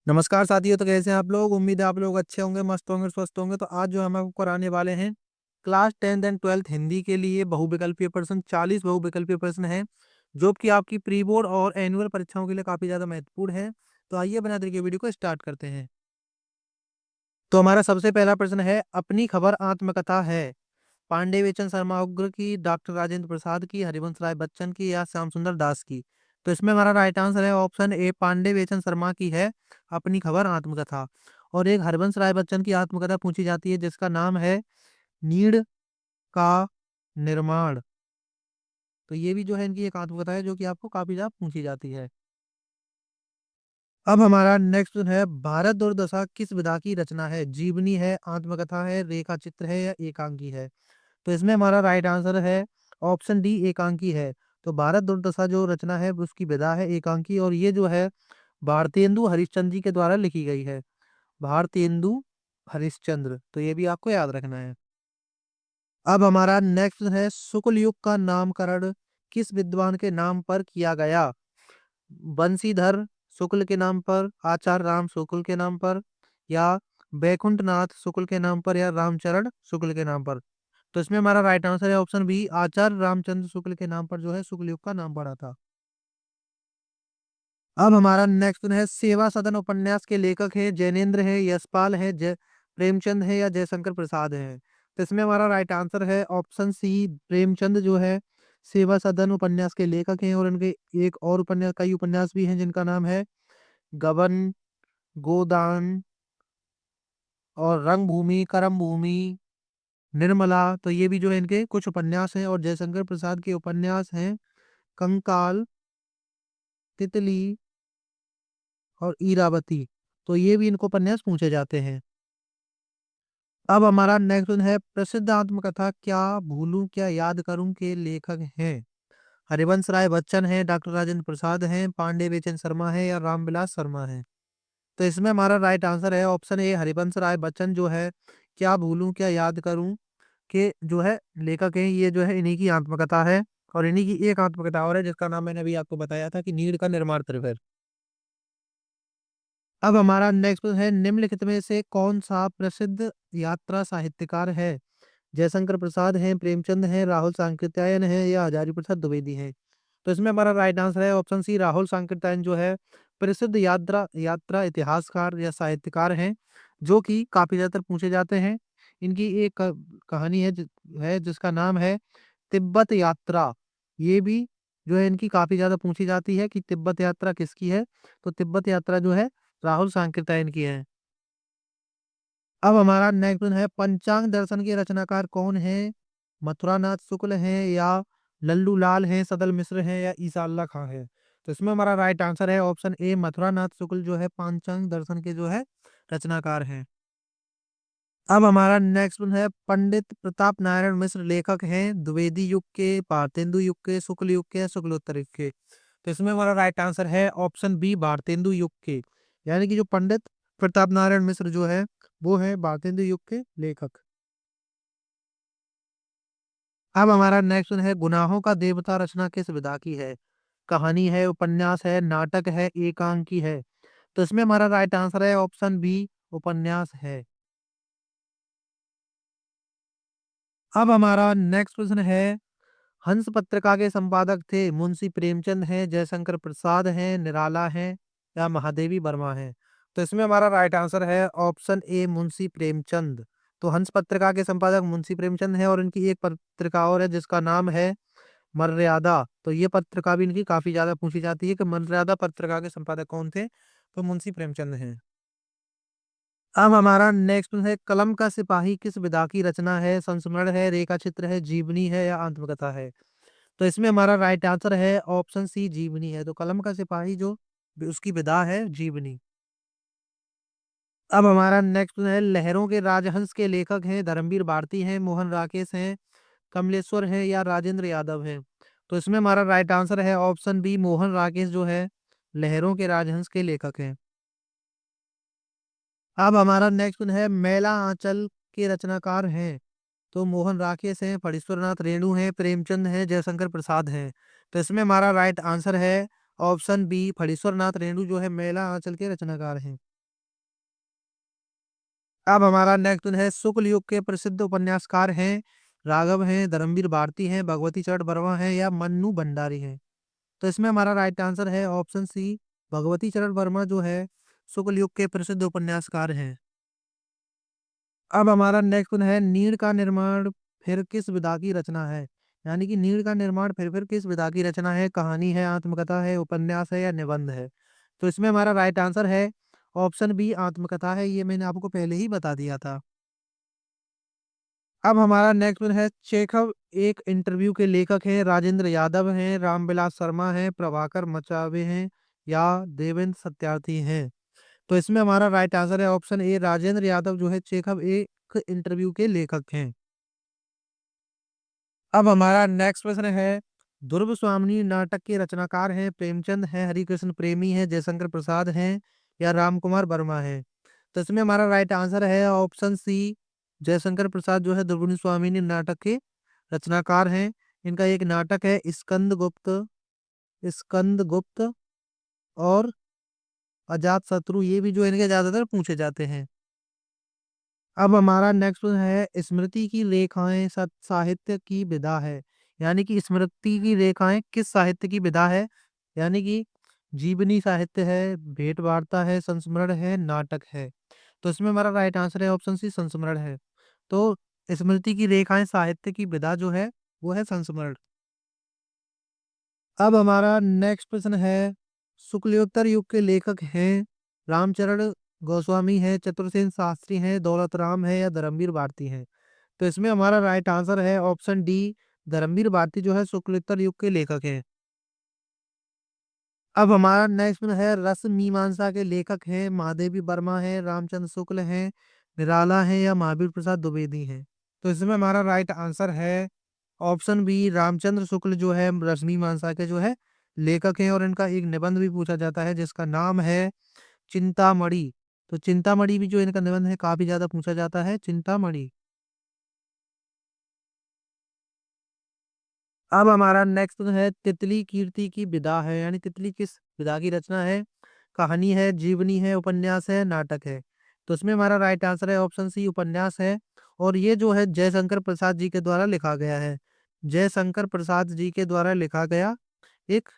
नमस्कार साथियों, तो कैसे हैं आप लोग। उम्मीद है आप लोग अच्छे होंगे, मस्त होंगे, स्वस्थ होंगे। तो आज जो हम आपको कराने वाले हैं class 10th and 12th Hindi के लिए बहुविकल्पीय प्रश्न। 40 बहुविकल्पीय प्रश्न हैं जो कि आपकी प्री बोर्ड और एनुअल परीक्षाओं के लिए काफी ज्यादा महत्वपूर्ण है। तो आइए बना देर के वीडियो को स्टार्ट करते हैं। तो हमारा सबसे पहला प्रश्न है, अपनी खबर आत्मकथा है पांडे बेचन शर्मा उग्र की, डॉक्टर राजेंद्र प्रसाद की, हरिवंश राय बच्चन की या श्याम सुंदर दास की। तो इसमें हमारा राइट आंसर है ऑप्शन ए, पांडे बेचन शर्मा की है अपनी खबर आत्मकथा। और एक हरिवंश राय बच्चन की आत्मकथा पूछी जाती है जिसका नाम है नीड़ का निर्माण। तो ये भी जो है इनकी एक आत्मकथा है जो कि आपको काफी ज्यादा पूछी जाती है। अब हमारा नेक्स्ट है, भारत दुर्दशा किस विधा की रचना है। जीवनी है, आत्मकथा है, रेखा चित्र है या एकांकी है। तो इसमें हमारा राइट आंसर है ऑप्शन डी, एकांकी है। तो भारत दुर्दशा जो रचना है उसकी विधा है एकांकी, और ये जो है भारतेंदु हरिश्चंद्र जी के द्वारा लिखी गई है। भारतेंदु हरिश्चंद्र, तो ये भी आपको याद रखना है। अब हमारा नेक्स्ट है, शुक्ल युग का नामकरण किस विद्वान के नाम पर किया गया। बंशीधर शुक्ल के नाम पर, आचार्य राम शुक्ल के नाम पर, या बैकुंठ नाथ शुक्ल के नाम पर, या रामचरण शुक्ल के नाम पर। तो इसमें हमारा राइट आंसर है ऑप्शन बी, आचार्य रामचंद्र शुक्ल के नाम पर जो है शुक्ल युग का नाम पड़ा था। अब हमारा नेक्स्ट है, सेवा सदन उपन्यास के लेखक है जैनेन्द्र है, यशपाल है, जय प्रेमचंद है या जयशंकर प्रसाद है। तो इसमें हमारा राइट आंसर है ऑप्शन सी, प्रेमचंद जो है सेवा सदन उपन्यास के लेखक हैं। और इनके एक और उपन्यास, कई उपन्यास भी हैं जिनका नाम है गबन, गोदान और रंग भूमि, करम भूमि, निर्मला। तो ये भी जो है इनके कुछ उपन्यास हैं। और जयशंकर प्रसाद के उपन्यास हैं कंकाल, तितली और ईरावती। तो ये भी इनको उपन्यास पूछे जाते हैं। अब हमारा नेक्स्ट है, प्रसिद्ध आत्मकथा क्या भूलूं क्या याद करूं के लेखक हैं। हरिवंश राय बच्चन है, डॉक्टर राजेंद्र प्रसाद हैं, पांडे बेचन शर्मा है या रामविलास शर्मा है। तो इसमें हमारा राइट आंसर है ऑप्शन ए, हरिवंश राय बच्चन जो है क्या भूलूं क्या याद करूं के जो है लेखक हैं। ये जो है इन्हीं की आत्मकथा है। और इन्हीं की एक आत्मकथा और है जिसका नाम मैंने अभी आपको बताया था कि नीड़ का निर्माण त्रिभुज। अब हमारा नेक्स्ट है, निम्नलिखित में से कौन सा प्रसिद्ध यात्रा साहित्यकार है। जयशंकर प्रसाद हैं, प्रेमचंद हैं, राहुल सांकृत्यायन है या हजारी प्रसाद द्विवेदी है। तो इसमें हमारा राइट आंसर है ऑप्शन सी, राहुल सांकृत्यायन जो है प्रसिद्ध यात्रा यात्रा इतिहासकार या साहित्यकार हैं जो कि काफी ज्यादातर पूछे जाते हैं। इनकी एक कहानी है है जिसका नाम है तिब्बत यात्रा। ये भी जो है इनकी काफी ज्यादा पूछी जाती है कि तिब्बत यात्रा किसकी है। तो तिब्बत यात्रा जो है राहुल सांकृत्यायन की है। अब हमारा नेक्स्ट है, पंचांग दर्शन के रचनाकार कौन है। मथुरानाथ शुक्ल हैं या लल्लू लाल हैं, सदल मिश्र हैं या ईसा अल्लाह खां है। तो इसमें हमारा राइट आंसर है ऑप्शन ए, मथुरानाथ शुक्ल जो है पंचांग दर्शन के जो है रचनाकार हैं। अब हमारा नेक्स्ट है, पंडित प्रताप नारायण मिश्र लेखक हैं द्विवेदी युग के, भारतेंदु युग के, शुक्ल युग के या शुक्लोत्तर युग के। तो इसमें हमारा राइट आंसर है ऑप्शन बी, भारतेंदु युग के। यानी कि जो पंडित प्रताप नारायण मिश्र जो है वो है भारतेंदु युग के लेखक। अब हमारा नेक्स्ट है, गुनाहों का देवता रचना किस विधा की है। कहानी है, उपन्यास है, नाटक है, एकांकी है। तो इसमें हमारा राइट आंसर है ऑप्शन बी, उपन्यास है। अब हमारा नेक्स्ट प्रश्न है, हंस पत्रिका के संपादक थे मुंशी प्रेमचंद हैं, जयशंकर प्रसाद हैं, निराला हैं या महादेवी वर्मा हैं। तो इसमें हमारा राइट आंसर है ऑप्शन ए, मुंशी प्रेमचंद। तो हंस पत्रिका के संपादक मुंशी प्रेमचंद हैं और इनकी एक पत्रिका और है जिसका नाम है मर्यादा। तो ये पत्रिका भी इनकी काफी ज्यादा पूछी जाती है कि मर्यादा पत्रिका के संपादक कौन थे। तो मुंशी प्रेमचंद हैं। अब हमारा नेक्स्ट है, कलम का सिपाही किस विधा की रचना है। संस्मरण है, रेखा चित्र है, जीवनी है या आत्मकथा है। तो इसमें हमारा राइट आंसर है ऑप्शन सी, जीवनी है। तो कलम का सिपाही जो उसकी विधा है जीवनी। अब हमारा नेक्स्ट है, लहरों के राजहंस के लेखक हैं धर्मवीर भारती हैं, मोहन राकेश हैं, कमलेश्वर हैं या राजेंद्र यादव हैं। तो इसमें हमारा राइट आंसर है ऑप्शन बी, मोहन राकेश जो है लहरों के राजहंस के लेखक हैं। अब हमारा नेक्स्ट है, मेला आंचल के रचनाकार हैं। तो मोहन राकेश हैं, फणीश्वरनाथ रेणु हैं, प्रेमचंद हैं, जयशंकर प्रसाद हैं। तो इसमें हमारा राइट आंसर है ऑप्शन बी, फणीश्वरनाथ रेणु जो है मेला आंचल के रचनाकार हैं। अब हमारा नेक्स्ट है शुक्ल युग के प्रसिद्ध उपन्यासकार हैं राघव हैं, धर्मवीर भारती हैं, भगवती चरण वर्मा हैं या मन्नू भंडारी हैं। तो इसमें हमारा राइट आंसर है ऑप्शन सी, भगवती चरण वर्मा जो है शुक्ल युग के प्रसिद्ध उपन्यासकार हैं। अब हमारा नेक्स्ट है नीड़ का निर्माण फिर किस विधा की रचना है। यानी कि नीड़ का निर्माण फिर किस विधा की रचना है, कहानी है, आत्मकथा है, उपन्यास है या निबंध है। तो इसमें हमारा राइट आंसर है ऑप्शन बी, आत्मकथा है। ये मैंने आपको पहले ही बता दिया था। अब हमारा नेक्स्ट है चेखव एक इंटरव्यू के लेखक हैं, राजेंद्र यादव हैं, रामविलास शर्मा हैं, प्रभाकर मचावे हैं या देवेंद्र सत्यार्थी हैं। तो इसमें हमारा राइट आंसर है ऑप्शन ए, राजेंद्र यादव जो है चेखव एक इंटरव्यू के लेखक हैं। अब हमारा नेक्स्ट प्रश्न है ध्रुव स्वामिनी नाटक के रचनाकार हैं, प्रेमचंद हैं, हरिकृष्ण प्रेमी हैं, जयशंकर प्रसाद हैं या रामकुमार वर्मा हैं। तो इसमें हमारा राइट आंसर है ऑप्शन सी, जयशंकर प्रसाद जो है ध्रुव स्वामिनी नाटक के रचनाकार हैं। इनका एक नाटक है स्कंद गुप्त और अजात शत्रु, ये भी जो इनके ज्यादातर पूछे जाते हैं। अब हमारा नेक्स्ट है स्मृति की रेखाएं साहित्य की विधा है। यानी कि स्मृति की रेखाएं किस साहित्य की विधा है। यानी कि जीवनी साहित्य है, भेंट वार्ता है, संस्मरण है, नाटक है। तो इसमें हमारा राइट आंसर है ऑप्शन सी, संस्मरण है। तो स्मृति की रेखाएं साहित्य की विधा जो है वो है संस्मरण। अब हमारा नेक्स्ट प्रश्न है शुक्लयोत्तर युग के लेखक हैं रामचरण गोस्वामी हैं, चतुर्सेन शास्त्री हैं, दौलत राम है या धर्मवीर भारती हैं। तो इसमें हमारा राइट आंसर है ऑप्शन डी, धर्मवीर भारती जो है शुक्लोत्तर युग के लेखक हैं। अब हमारा नेक्स्ट है रस मीमांसा के लेखक हैं महादेवी वर्मा है, रामचंद्र शुक्ल हैं, निराला है या महावीर प्रसाद द्विवेदी हैं। तो इसमें हमारा राइट आंसर है ऑप्शन बी, रामचंद्र शुक्ल जो है रस मीमांसा के जो है लेखक हैं और इनका एक निबंध भी पूछा जाता है जिसका नाम है चिंतामणि। तो चिंतामणि भी जो इनका निबंध है काफी ज्यादा पूछा जाता है, चिंतामणि। अब हमारा नेक्स्ट है तितली कीर्ति की विधा है। यानी तितली किस विधा की रचना है, कहानी है, जीवनी है, उपन्यास है, नाटक है। तो इसमें हमारा राइट आंसर है ऑप्शन सी, उपन्यास है। और ये जो है जयशंकर प्रसाद जी के द्वारा लिखा गया है, जयशंकर प्रसाद जी के द्वारा लिखा गया एक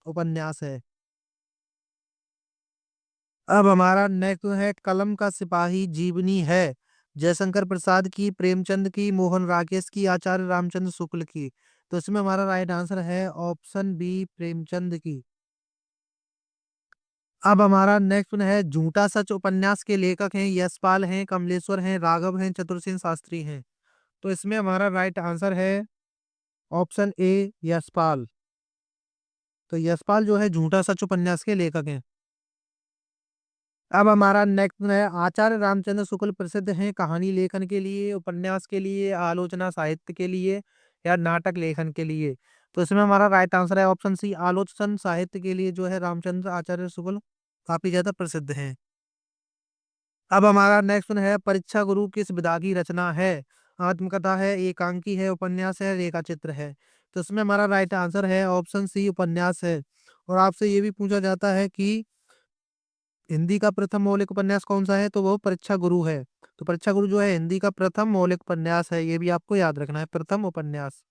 उपन्यास है। अब हमारा नेक्स्ट है कलम का सिपाही जीवनी है, जयशंकर प्रसाद की, प्रेमचंद की, मोहन राकेश की, आचार्य रामचंद्र शुक्ल की। तो इसमें हमारा राइट आंसर है ऑप्शन बी, प्रेमचंद की। अब हमारा नेक्स्ट है झूठा सच उपन्यास के लेखक हैं यशपाल हैं, कमलेश्वर हैं, राघव हैं, चतुर्सेन शास्त्री हैं। तो इसमें हमारा राइट आंसर है ऑप्शन ए, यशपाल। तो यशपाल जो है झूठा सच उपन्यास के लेखक हैं। अब हमारा नेक्स्ट है आचार्य रामचंद्र शुक्ल प्रसिद्ध हैं कहानी लेखन के लिए, उपन्यास के लिए, आलोचना साहित्य के लिए या नाटक लेखन के लिए। तो इसमें हमारा राइट आंसर है ऑप्शन सी, आलोचना साहित्य के लिए जो है रामचंद्र आचार्य शुक्ल काफी ज्यादा प्रसिद्ध हैं। अब हमारा नेक्स्ट है परीक्षा गुरु किस विधा की रचना है, आत्मकथा है, एकांकी है, उपन्यास है, रेखा चित्र है। तो इसमें हमारा राइट आंसर है ऑप्शन सी, उपन्यास है। और आपसे ये भी पूछा जाता है कि हिंदी का प्रथम मौलिक उपन्यास कौन सा है, तो वो परीक्षा गुरु है। तो परीक्षा गुरु जो है हिंदी का प्रथम मौलिक उपन्यास है, ये भी आपको याद रखना है। प्रथम उपन्यास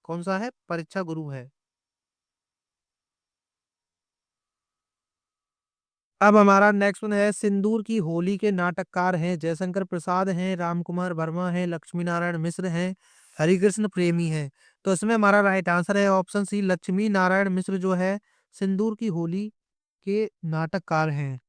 कौन सा है, परीक्षा गुरु है। अब हमारा नेक्स्ट वन है सिंदूर की होली के नाटककार हैं जयशंकर प्रसाद हैं, रामकुमार वर्मा हैं, लक्ष्मी नारायण मिश्र हैं, हरिकृष्ण प्रेमी हैं। तो इसमें हमारा राइट आंसर है ऑप्शन सी, लक्ष्मी नारायण मिश्र जो है सिंदूर की होली के नाटककार हैं।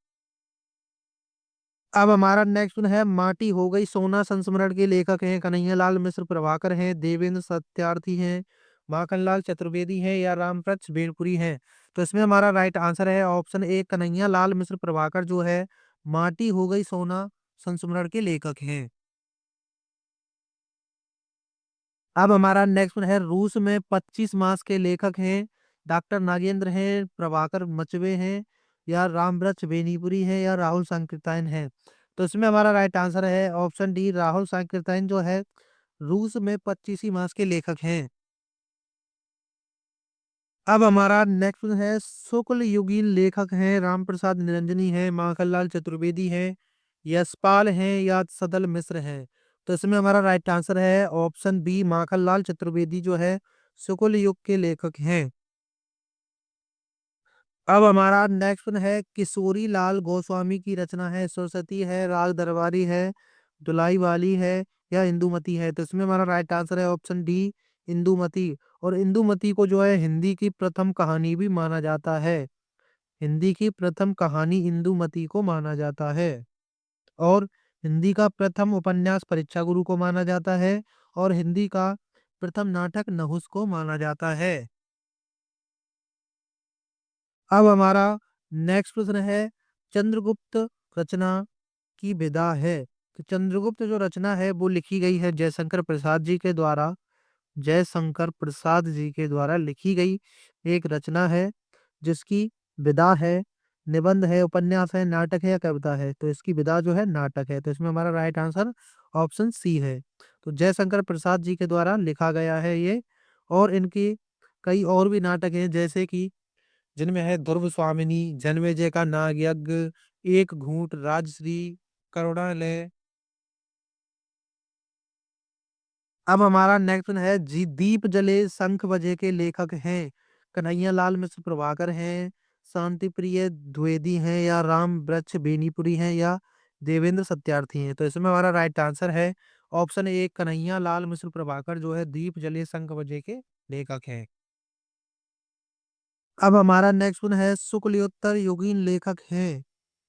अब हमारा नेक्स्ट है माटी हो गई सोना संस्मरण के लेखक हैं कन्हैयालाल मिश्र प्रभाकर हैं, देवेंद्र सत्यार्थी हैं, माखनलाल चतुर्वेदी हैं या रामप्रक्ष बेनपुरी हैं। तो इसमें हमारा राइट आंसर है ऑप्शन ए, कन्हैयालाल मिश्र प्रभाकर जो है माटी हो गई सोना संस्मरण के लेखक हैं। अब हमारा नेक्स्ट है रूस में 25 मास के लेखक हैं डॉक्टर नागेंद्र हैं, प्रभाकर मचवे हैं या रामवृक्ष बेनीपुरी हैं या राहुल सांकृत्यायन हैं। तो इसमें हमारा राइट आंसर है ऑप्शन डी, राहुल सांकृत्यायन जो है रूस में 25 मास के लेखक हैं। अब हमारा नेक्स्ट है शुक्ल युगीन लेखक हैं राम प्रसाद निरंजनी हैं, माखनलाल चतुर्वेदी हैं यशपाल हैं या सदल मिश्र हैं। तो इसमें हमारा राइट आंसर है ऑप्शन बी, माखनलाल चतुर्वेदी जो है शुक्ल युग के लेखक हैं। अब हमारा नेक्स्ट है किशोरी लाल गोस्वामी की रचना है सरस्वती है, राग दरबारी है, दुलाई वाली है या इंदुमती है। तो इसमें हमारा राइट आंसर है ऑप्शन डी, इंदुमती। और इंदुमती को जो है हिंदी की प्रथम कहानी भी माना जाता है। हिंदी की प्रथम कहानी इंदुमती को माना जाता है। और हिंदी का प्रथम उपन्यास परीक्षा गुरु को माना जाता है। और हिंदी का प्रथम नाटक नहुस को माना जाता है। अब हमारा नेक्स्ट प्रश्न है चंद्रगुप्त रचना की विधा है। तो चंद्रगुप्त जो रचना है वो लिखी गई है जयशंकर प्रसाद जी के द्वारा। जयशंकर प्रसाद जी के द्वारा लिखी गई एक रचना है जिसकी विधा है, निबंध है, उपन्यास है, नाटक है या कविता है। तो इसकी विधा जो है नाटक है। तो इसमें हमारा राइट आंसर ऑप्शन सी है। तो जयशंकर प्रसाद जी के द्वारा लिखा गया है ये। और इनकी कई और भी नाटक हैं जैसे कि जिनमें है ध्रुव स्वामिनी, जन्मेजय का नागयज्ञ, एक घूंट, राजश्री, करुणालय। अब हमारा नेक्स्ट है जी दीप जले शंख बजे के लेखक हैं कन्हैया लाल मिश्र प्रभाकर हैं, शांति प्रिय द्विवेदी हैं या राम वृक्ष बेनीपुरी हैं या देवेंद्र सत्यार्थी हैं। तो इसमें हमारा राइट आंसर है ऑप्शन ए, कन्हैया लाल मिश्र प्रभाकर जो है दीप जले शंख बजे के लेखक हैं। अब हमारा नेक्स्ट वन है शुक्लयोत्तर युगीन लेखक हैं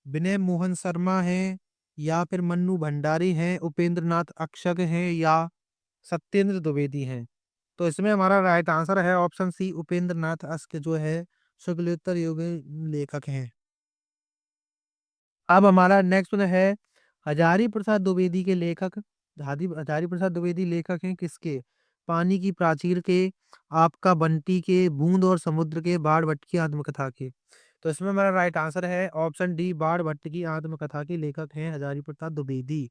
विनय मोहन शर्मा हैं या फिर मन्नू भंडारी हैं, उपेंद्र नाथ अक्षक हैं या सत्येंद्र द्विवेदी हैं। तो इसमें हमारा राइट आंसर है ऑप्शन सी, उपेंद्र नाथ अक्ष जो है शुक्लोत्तर युगीन लेखक हैं। अब हमारा नेक्स्ट वन है हजारी प्रसाद द्विवेदी के लेखक। हजारी प्रसाद द्विवेदी लेखक हैं किसके? पानी की प्राचीर के, आपका बंटी के, बूंद और समुद्र के, बाढ़ भट्ट की आत्मकथा के। तो इसमें हमारा राइट आंसर है ऑप्शन डी, बाढ़ भट्ट की आत्मकथा के लेखक हैं हजारी प्रसाद द्विवेदी।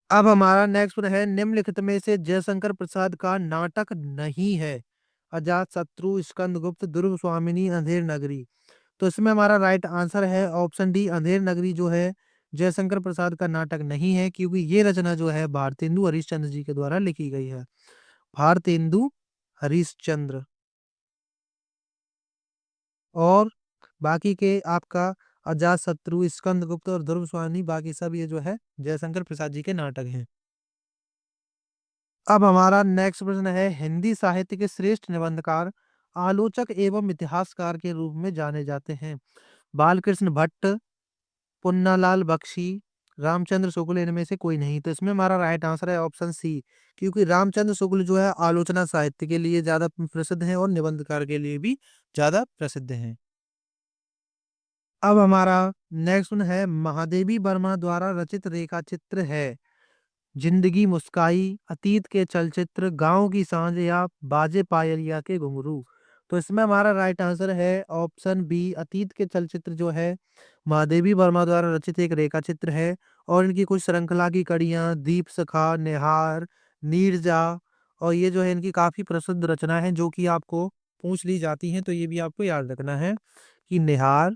अब हमारा नेक्स्ट है निम्नलिखित में से जयशंकर प्रसाद का नाटक नहीं है। अजात शत्रु, स्कंदगुप्त, ध्रुव स्वामिनी, अंधेर नगरी। तो इसमें हमारा राइट आंसर है ऑप्शन डी, अंधेर नगरी जो है जयशंकर प्रसाद का नाटक नहीं है क्योंकि ये रचना जो है भारतेंदु हरिश्चंद्र जी के द्वारा लिखी गई है। भारतेंदु हरिश्चंद्र। और बाकी के आपका अजात शत्रु, स्कंदगुप्त और ध्रुव स्वामिनी बाकी सब ये जो है जयशंकर प्रसाद जी के नाटक हैं। अब हमारा नेक्स्ट प्रश्न है हिंदी साहित्य के श्रेष्ठ निबंधकार, आलोचक एवं इतिहासकार के रूप में जाने जाते हैं। बालकृष्ण भट्ट, पुन्नालाल बख्शी, रामचंद्र शुक्ल, इनमें से कोई नहीं। तो इसमें हमारा राइट आंसर है ऑप्शन सी, क्योंकि रामचंद्र शुक्ल जो है आलोचना साहित्य के लिए ज्यादा प्रसिद्ध हैं और निबंधकार के लिए भी ज्यादा प्रसिद्ध हैं। अब हमारा नेक्स्ट है महादेवी वर्मा द्वारा रचित रेखा चित्र है जिंदगी मुस्काई, अतीत के चलचित्र, गांव की सांझ या बाजे पायलिया के घुंघरू। तो इसमें हमारा राइट आंसर है ऑप्शन बी, अतीत के चलचित्र जो है महादेवी वर्मा द्वारा रचित एक रेखा चित्र है। और इनकी कुछ श्रृंखला की कड़ियां दीप शिखा, निहार, नीरजा, और ये जो है इनकी काफी प्रसिद्ध रचना है जो कि आपको पूछ ली जाती हैं। तो ये भी आपको याद रखना है कि निहार,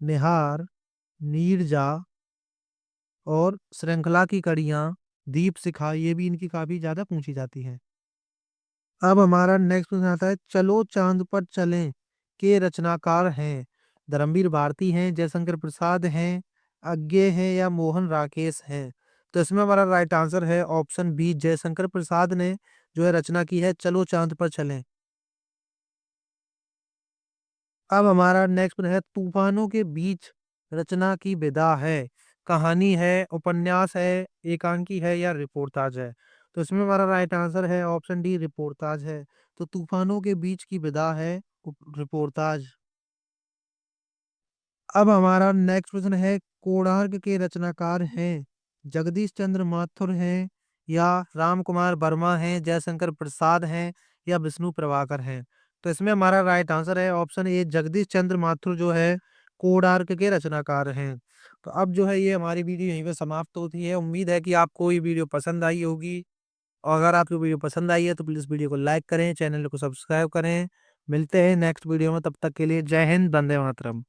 निहार, नीरजा और श्रृंखला की कड़ियां, दीप शिखा, ये भी इनकी काफी ज्यादा पूछी जाती हैं। अब हमारा नेक्स्ट क्वेश्चन आता है चलो चांद पर चलें के रचनाकार हैं धर्मवीर भारती हैं, जयशंकर प्रसाद हैं, अज्ञे हैं या मोहन राकेश हैं। तो इसमें हमारा राइट आंसर है ऑप्शन बी, जयशंकर प्रसाद ने जो है रचना की है चलो चांद पर चलें। अब हमारा नेक्स्ट है तूफानों के बीच रचना की विधा है, कहानी है, उपन्यास है, एकांकी है या रिपोर्टाज है। तो इसमें हमारा राइट आंसर है ऑप्शन डी, रिपोर्टाज है। तो तूफानों के बीच की विधा है रिपोर्टाज। अब हमारा नेक्स्ट प्रश्न है कोणार्क के रचनाकार हैं जगदीश चंद्र माथुर हैं या राम कुमार वर्मा हैं, जयशंकर प्रसाद हैं या विष्णु प्रभाकर हैं। तो इसमें हमारा राइट आंसर है ऑप्शन ए, जगदीश चंद्र माथुर जो है कोणार्क के रचनाकार हैं। तो अब जो है ये हमारी वीडियो यहीं पे समाप्त होती है। उम्मीद है कि आपको ये वीडियो पसंद आई होगी। और अगर आपको वीडियो पसंद आई है तो प्लीज वीडियो को लाइक करें, चैनल को सब्सक्राइब करें। मिलते हैं नेक्स्ट वीडियो में, तब तक के लिए जय हिंद, वंदे मातरम।